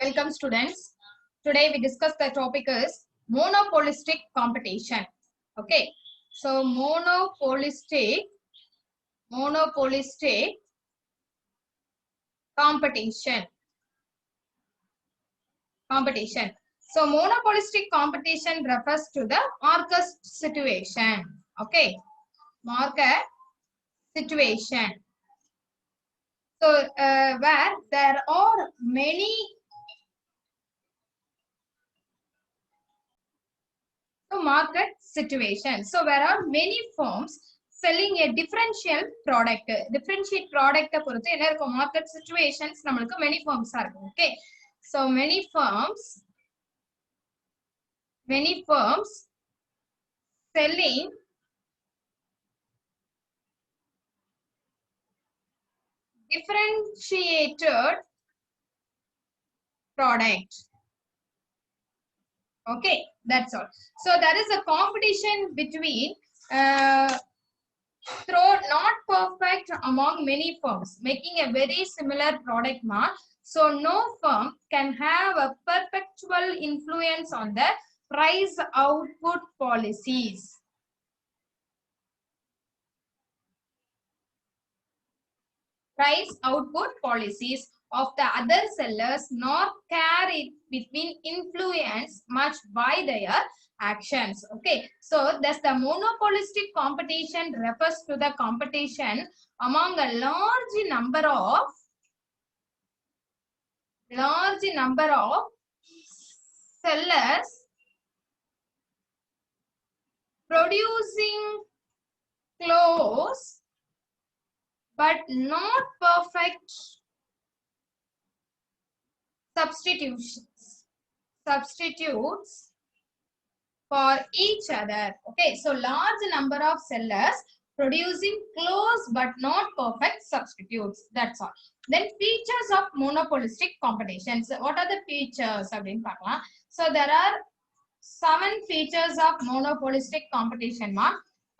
Welcome students. Today we discuss the topic is monopolistic competition. Okay. So monopolistic competition. So monopolistic competition refers to the market situation. Okay. Market situation. So where there are many market situation. So there are many firms selling a differential product. Differentiate product பொறுத்து என்ன இருக்கும் market situations நம்மளுக்கு many firms இருக்கும். Okay. So many firms selling differentiated product. Okay, that's all. So there is a competition between not perfect among many firms making a very similar product mark. So no firm can have a perpetual influence on the price output policies. Of the other sellers, nor care it between influence much by their actions. Okay, so thus the monopolistic competition refers to the competition among a large number of sellers producing close but not perfect substitutes for each other. Okay, so large number of sellers producing close but not perfect substitutes. That's all. Then features of monopolistic competition. So what are the features? So there are 7 features of monopolistic competition.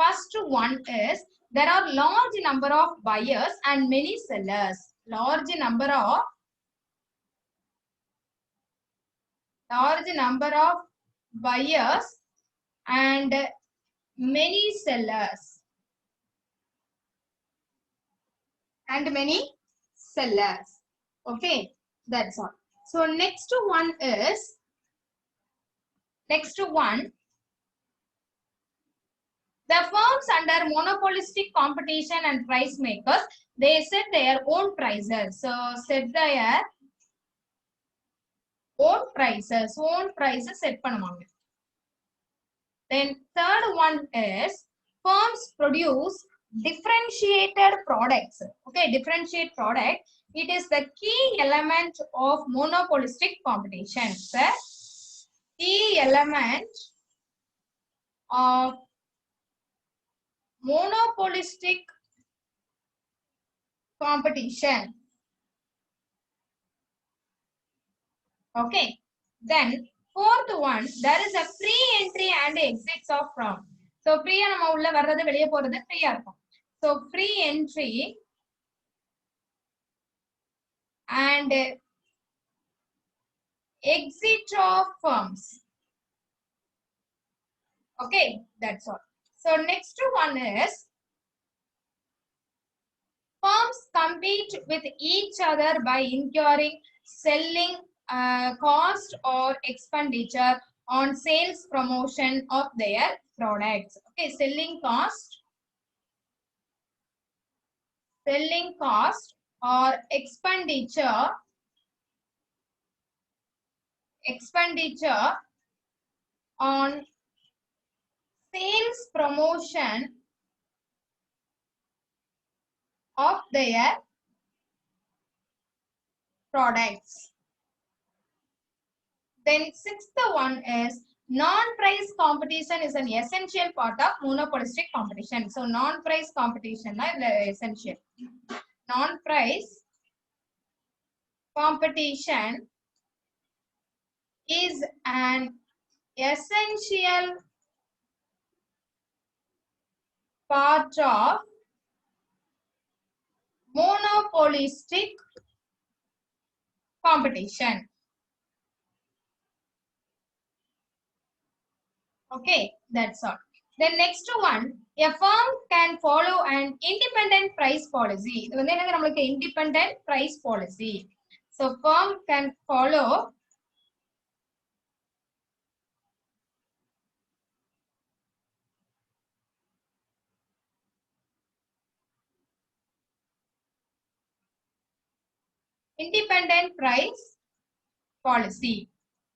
First one is there are large number of buyers and many sellers. Large number of buyers and many sellers. Okay, that's all. So next one, the firms under monopolistic competition and price makers, they set their own prices. So set their own prices set பண்ணுவாங்க. Then third one is firms produce differentiated products. Okay, differentiate product. It is the key element of monopolistic competition. The key element of monopolistic competition. Okay, then fourth one, there is a free entry and exits of firm. So free நம்ம உள்ள வர்றது வெளிய போறது ஃப்ரீயா இருக்கும். So free entry and exit of firms. Okay, that's all. So next one is firms compete with each other by incurring selling cost or expenditure on sales promotion of their products. Okay, selling cost or expenditure on sales promotion of their products. Then sixth one is non-price competition is an essential part of monopolistic competition. So non-price competition is essential. Non-price competition is an essential part of monopolistic competition. Okay, that's all. Then next one, a firm can follow an independent price policy. இது வந்து என்னங்க நமக்கு independent price policy. So firm can follow independent price policy.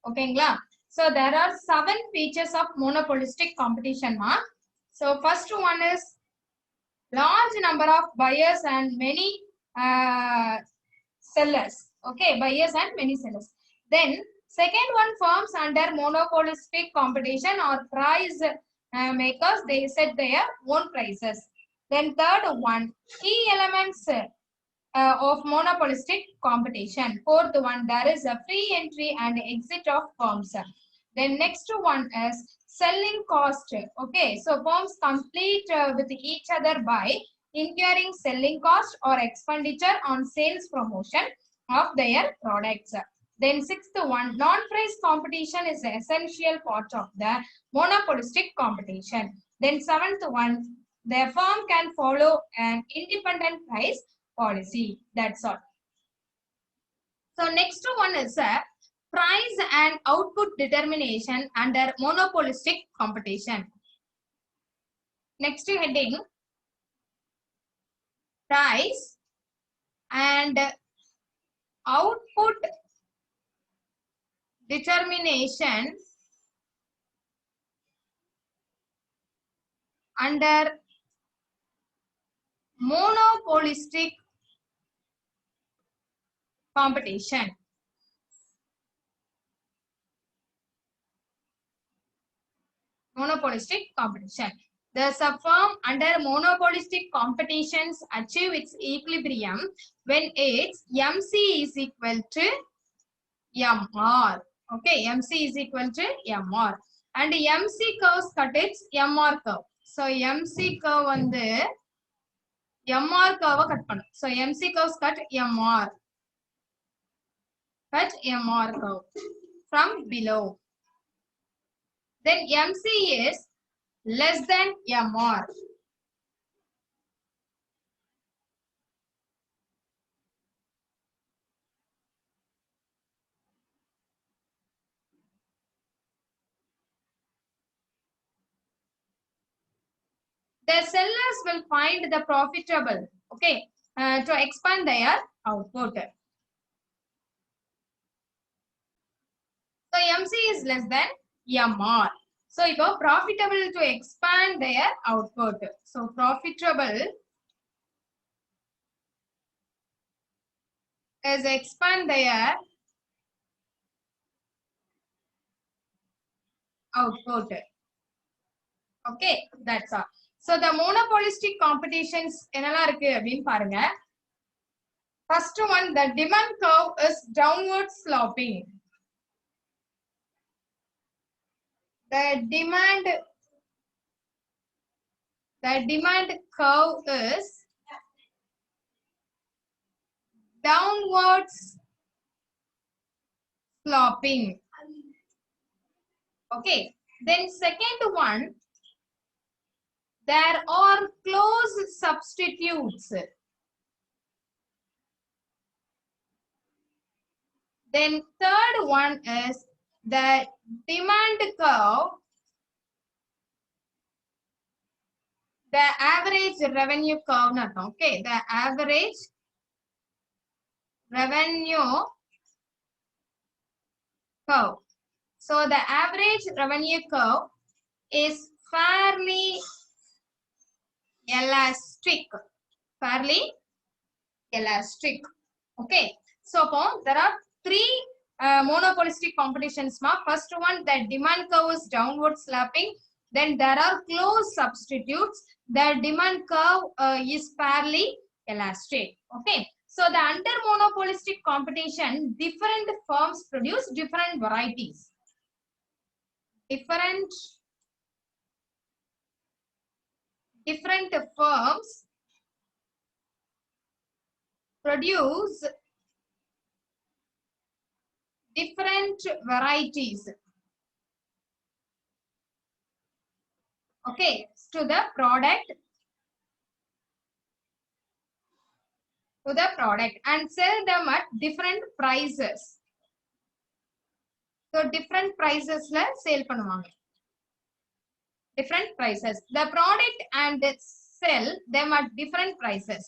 ஓகேங்களா? So there are 7 features of monopolistic competition. So first one is large number of buyers and many sellers. Okay, buyers and many sellers. Then second one, firms under monopolistic competition or price makers, they set their own prices. Then third one, key elements of monopolistic competition. Fourth one, there is a free entry and exit of firms. Then next one is selling cost. Okay, so firms compete with each other by incurring selling cost or expenditure on sales promotion of their products. Then sixth one, non-price competition is an essential part of the monopolistic competition. Then seventh one, the firm can follow an independent price policy. That's all. So next one is price and output determination under monopolistic competition. Next heading, price and output determination under monopolistic competition. Monopolistic competition. Thus, a firm under monopolistic competitions achieve its equilibrium when its MC is equal to MR. Okay, MC is equal to MR. And MC curves cut its MR curve. So, MC curve வந்து MR curve cut பண்ணும். So, MC curves cut MR. Cut MR curve from below. Then MC is less than MR. The sellers will find the profitable, okay, to expand their output. So MC is less than MR. So இப்போ profitable to expand their output. So profitable is expand their output. Okay, that's all. So the monopolistic competitions என்னெல்லாம் இருக்கு அப்படின்னு பாருங்க. First one, the demand curve is downward sloping. The demand curve is downwards sloping. Okay, then second one, there are close substitutes. Then third one is the demand curve, the average revenue curve. Okay, the average revenue curve. So the average revenue curve is fairly elastic. Fairly elastic. Okay, so there are 3 monopolistic competitions. First one, the demand curve is downward sloping. Then there are close substitutes. The demand curve is fairly elastic. Okay, so the under monopolistic competition, different firms produce different varieties. Different firms produce different varieties. Okay, to the product and sell them at different prices. So different prices la sale பண்ணுவாங்க. Different prices. The product and sell them at different prices.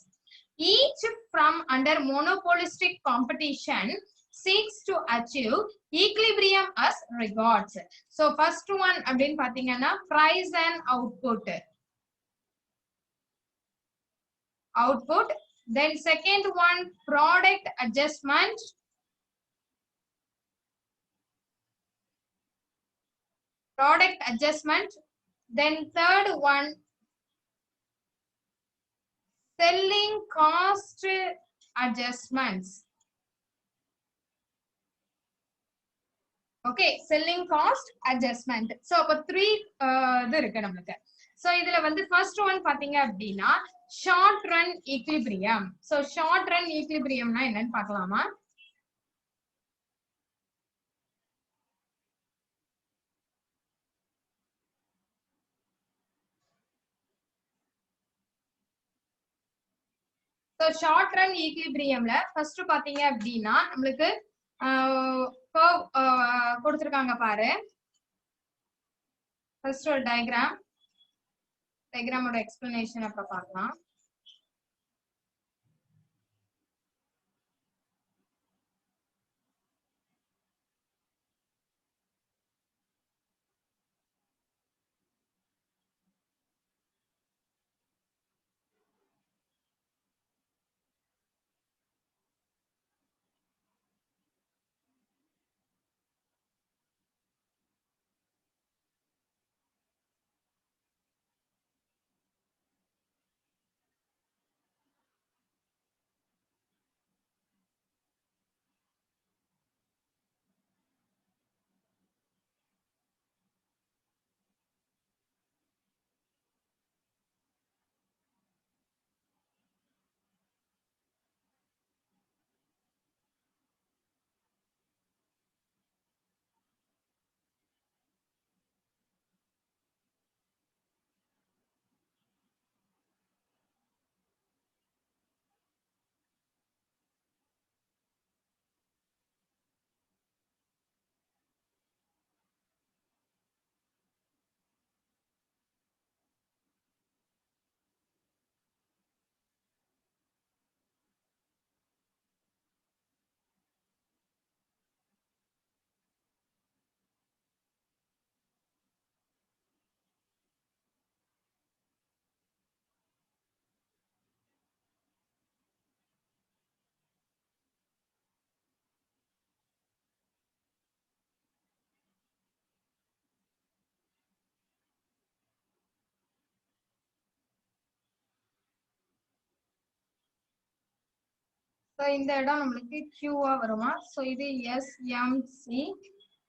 Each from under monopolistic competition seeks to achieve equilibrium as regards. So first one அப்படின்னு பாத்தீங்கன்னா price and output. Then second one product adjustment. Then third one selling cost adjustments. Okay, selling cost adjustment. So அப்ப 3 இது இருக்கு நமக்கு. So இதுல வந்து first one பாத்தீங்க அப்படின்னா short run equilibrium. So short run equilibriumனா என்னன்னு பார்க்கலாமா? So short run equilibriumல first பாத்தீங்க அப்படின்னா நமக்கு curve கொடுத்திருக்காங்க பாரு. First ஒரு diagramோட explanation அப்ப பார்க்கலாம். So இந்த இடம் நமக்கு Q வருமா? So இது SMC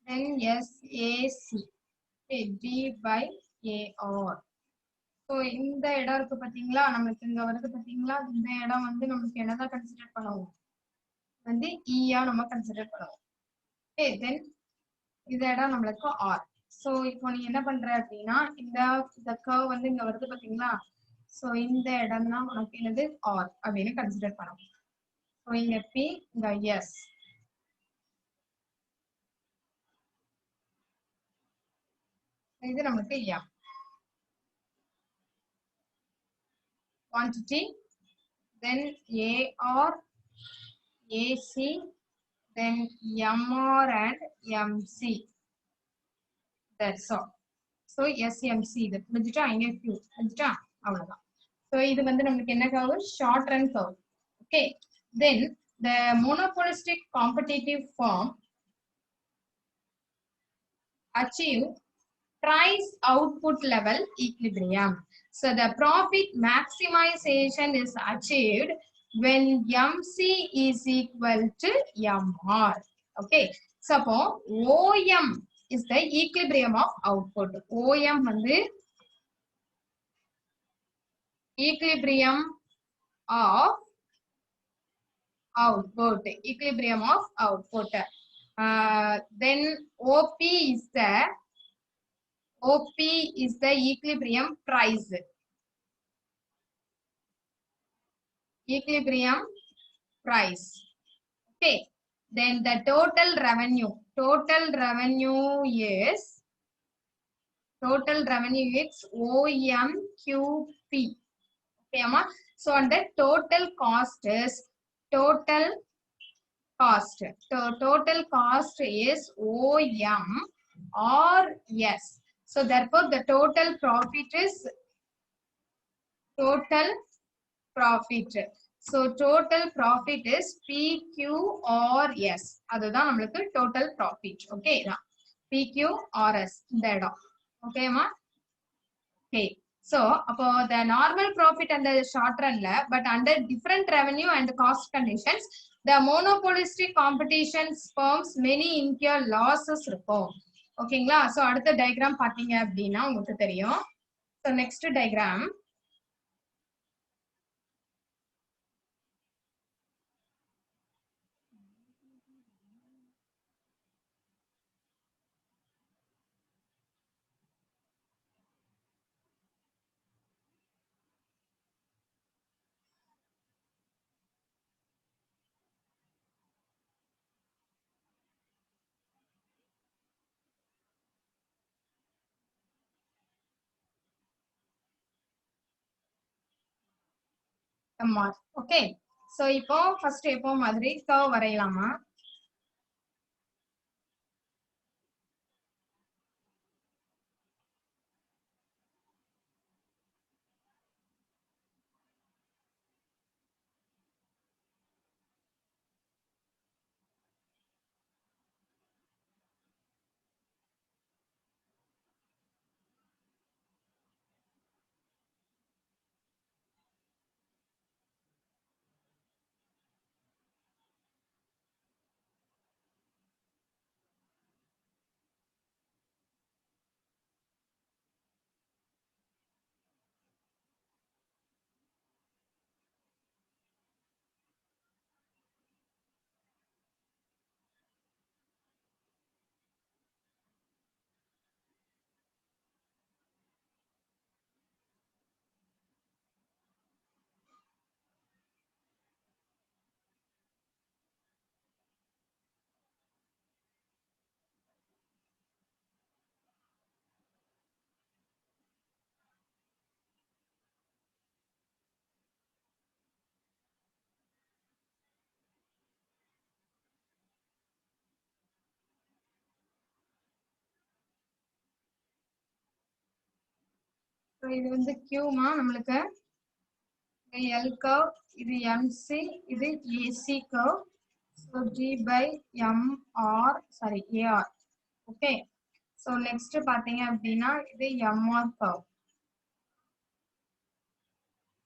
then SAC. Okay, D by AR. So இந்த இடம் இருக்கு பாத்தீங்களா? நமக்கு இங்க வருது பாத்தீங்களா? இந்த இடம் வந்து நமக்கு என்னதான் கன்சிடர் பண்ணுவோம்? வந்து E ஆ நம்ம கன்சிடர் பண்ணுவோம். Okay, then இந்த இடம் நமக்கு R. So இப்போ நீ என்ன பண்ற அப்படின்னா இந்த curve வந்து இங்க வருது பாத்தீங்களா? So இந்த இடம் தான் உனக்கு என்னது R அப்படின்னு கன்சிடர் பண்ணுவோம். So இங்க P இங்க S. இது நமக்கு M. Quantity, then AR, AC, then MR and MC. That's all. So SMC இது முடிஞ்சிட்டா இங்க Q முடிஞ்சிட்டா அவ்வளவுதான். So இது வந்து நமக்கு என்ன curve? Short run curve. Okay. Then the monopolistic competitive firm achieve price output level equilibrium. So the profit maximization is achieved when MC is equal to MR. Okay. So OM is the equilibrium of output. OM வந்து equilibrium of output. Equilibrium of output. Then OP is the OP is the equilibrium price. Equilibrium price. Okay. Then the total revenue. Total revenue is OMQP. Okay, Amma? So, and the total cost is total cost. So, total cost is OMRS. So, therefore, the total profit is total profit. So, total profit is PQRS. அதுதான் நம்மளுக்கு total profit. Okay, PQRS இந்த இடம். Okay, ma? Okay. So, the normal profit and the short run, but under different revenue and cost conditions, the monopolistic competitions firms many incur losses இருக்கும். ஓகேங்களா? So, அடுத்த diagram பார்த்தீங்க அப்படின்னா உங்களுக்கு தெரியும். So, next diagram. Okay. So, இப்போ first எப்போ மாதிரி curve வரையலாமா? So, இது வந்து Q மா நம்மளுக்கு L curve, இது MC, இது AC curve. So, G by MR, sorry, AR. Okay. So, next பார்த்தீங்க அப்படின்னா இது MR curve.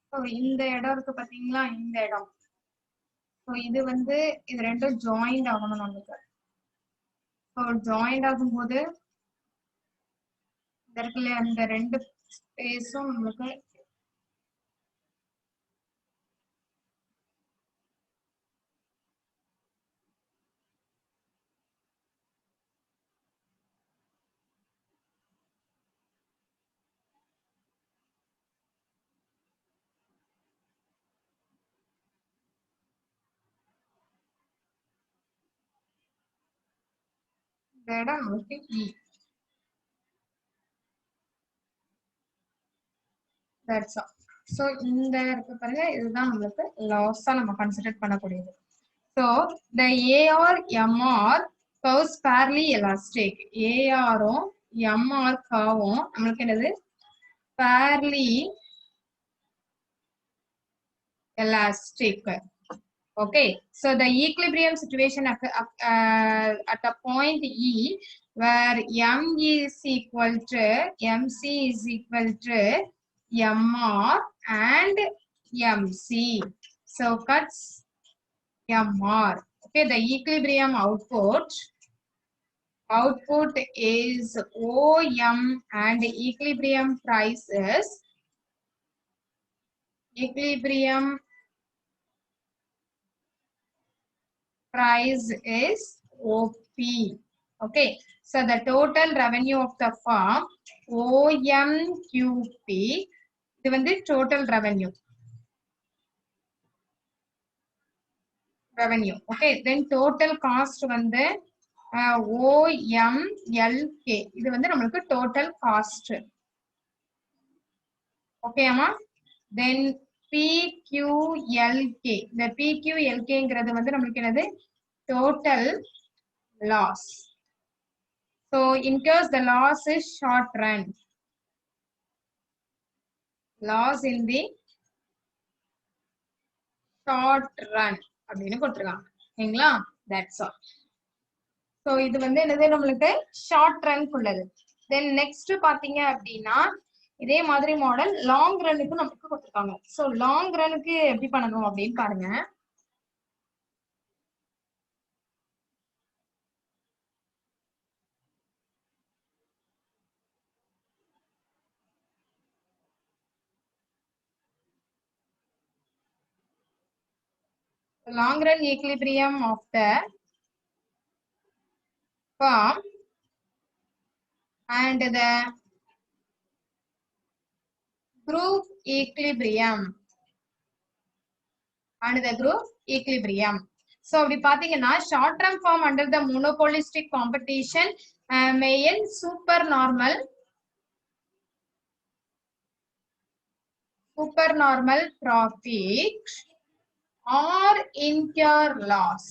So, இந்த இடம் இருக்கு பார்த்தீங்களா இந்த இடம். So, இது வந்து இது ரெண்டும் joined ஆகணும் நமக்கு. So, joined ஆகும்போது இதற்குள்ள அந்த ரெண்டு ஸ்பேஸும் நமக்கு இந்த இடம் நமக்கு E. That's all. So, இந்த இருக்கு பாருங்க இதுதான் நம்மளுக்கு லாஸா நம்ம கன்சிடர் பண்ணக்கூடியது. So, the AR MR curves fairly elastic. AR MR curve நம்மளுக்கு என்னது fairly elastic. Okay, so the equilibrium situation at a point E where M is equal to MC is equal to MR and MC. So cuts MR. Okay, the equilibrium output is OM and equilibrium price is OP. Okay, so the total revenue of the firm OMQP, இது வந்து total revenue. Okay, then total cost வந்து OMLK, இது வந்து நமக்கு total cost. Okay அம்மா, then PQLK, இந்த PQLKங்கிறது வந்து நமக்கு என்னது total loss. So in case the loss is short run, loss in the short run அப்படின்னு கொடுத்துருக்காங்க. சரிங்களா? That's all. So இது வந்து என்னது நம்மளுக்கு ஷார்ட் ரன் உள்ளது. தென் நெக்ஸ்ட் பாத்தீங்க அப்படின்னா இதே மாதிரி மாடல் லாங் ரன்னுக்கு நமக்கு கொடுத்துருக்காங்க. ஸோ லாங் ரனுக்கு எப்படி பண்ணணும் அப்படின்னு பாருங்க. Long run equilibrium of the firm and the group equilibrium so அப்படி பாத்தீங்கன்னா short term firm under the monopolistic competition may end super normal profit or incur loss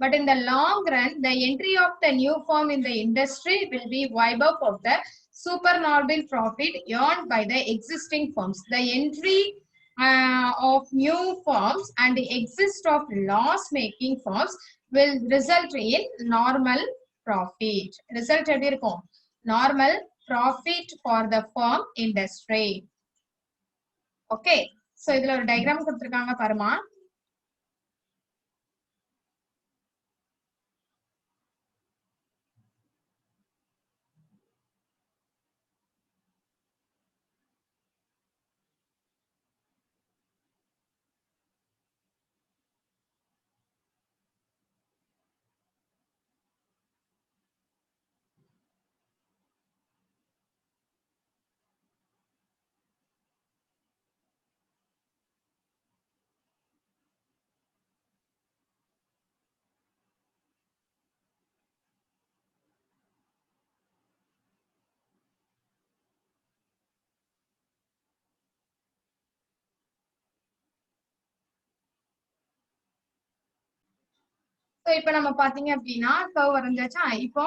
but in the long run the entry of the new firm in the industry will be wipe up of the supernormal profit earned by the existing firms. The entry of new firms and the exist of loss making firms will result in normal profit. Result எப்படி இருக்கும்? Normal profit for the firm industry. Okay, so இதுல ஒரு diagram கொடுத்திருக்காங்க பாருமா. So இப்போ நம்ம பாத்தீங்க அப்படின்னா கர்வ் வரைஞ்சாச்சா. இப்போ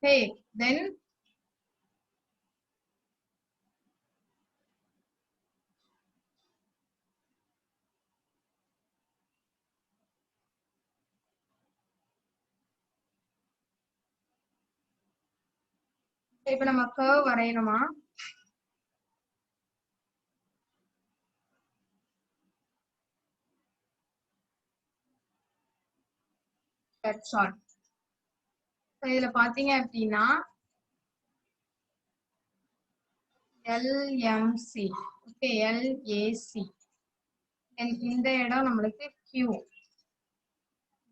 hey then இப்போ நம்ம கர்வ் வரையணுமா. That's all. So இதுல பாத்தீங்க அப்படின்னா LMC, okay, LAC, then இந்த இடம் நம்மளுக்கு Q,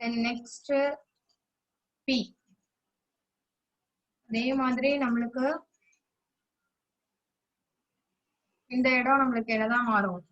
then next P, அதே மாதிரி நம்மளுக்கு இந்த இடம் நம்மளுக்கு என்னதான் மாறும்?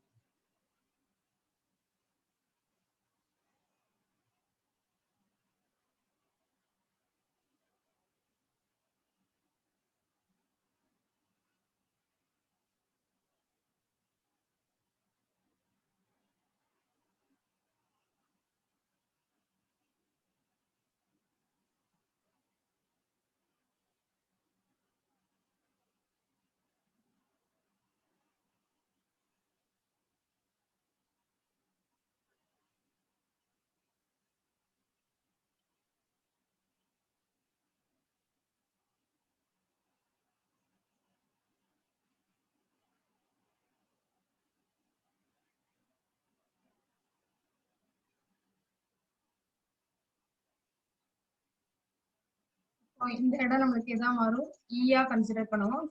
இந்த இடம் நமக்கு எதான் வரும் ஈயா கன்சிடர் பண்ணுவோம்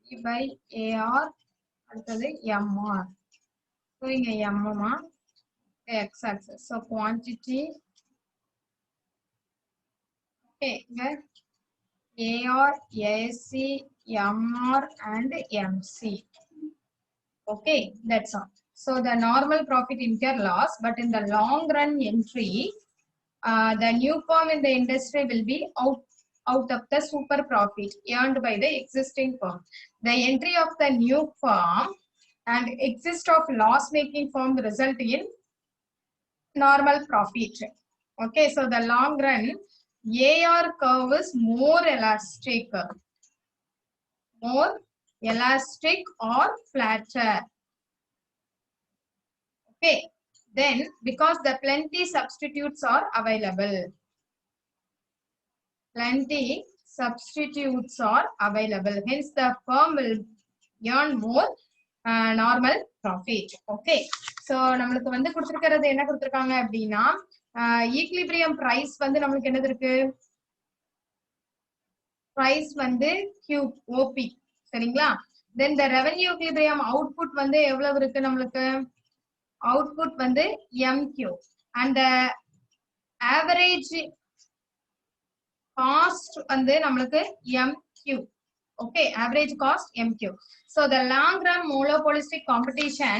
E by AR அடுத்தது MR so இங்க M x axis so quantity okay இங்க AR AC MR and MC okay that's all so the normal profit incur loss but in the long run entry the new firm in the industry will be out of the super profit earned by the existing firm. The entry of the new firm and exit of loss-making firm result in normal profit. Okay, so the long run AR curve is more elastic or flatter. Okay, then because the plenty substitutes are available. Plenty substitutes are available. Hence, the firm will earn more normal profit. Okay. So, நம்மளுக்கு வந்து கொடுத்திருக்கிறது என்ன கொடுத்திருக்காங்க அப்படின்னா equilibrium price வந்து நம்மளுக்கு என்னது இருக்கு பிரைஸ் வந்து QOP சரிங்களா then the revenue equilibrium output வந்து எவ்வளவு இருக்கு நம்மளுக்கு output வந்து MQ and the average cost வந்து நம்மளுக்கு MQ okay average cost MQ so the long run monopolistic competition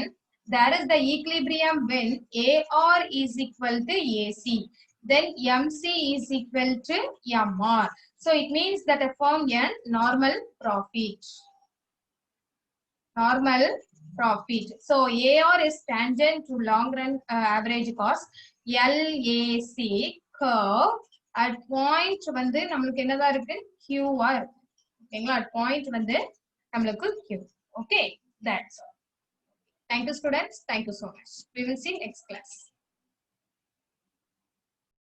that is the equilibrium when AR is equal to AC then MC is equal to MR so it means that a firm earn normal profit so AR is tangent to long run average cost LAC curve at point வந்து நம்மளுக்கு என்னதா இருக்கு Q இருக்கு ஓகேங்களா at point வந்து நம்மளுக்கு Q okay that's all thank you students thank you so much we will see next class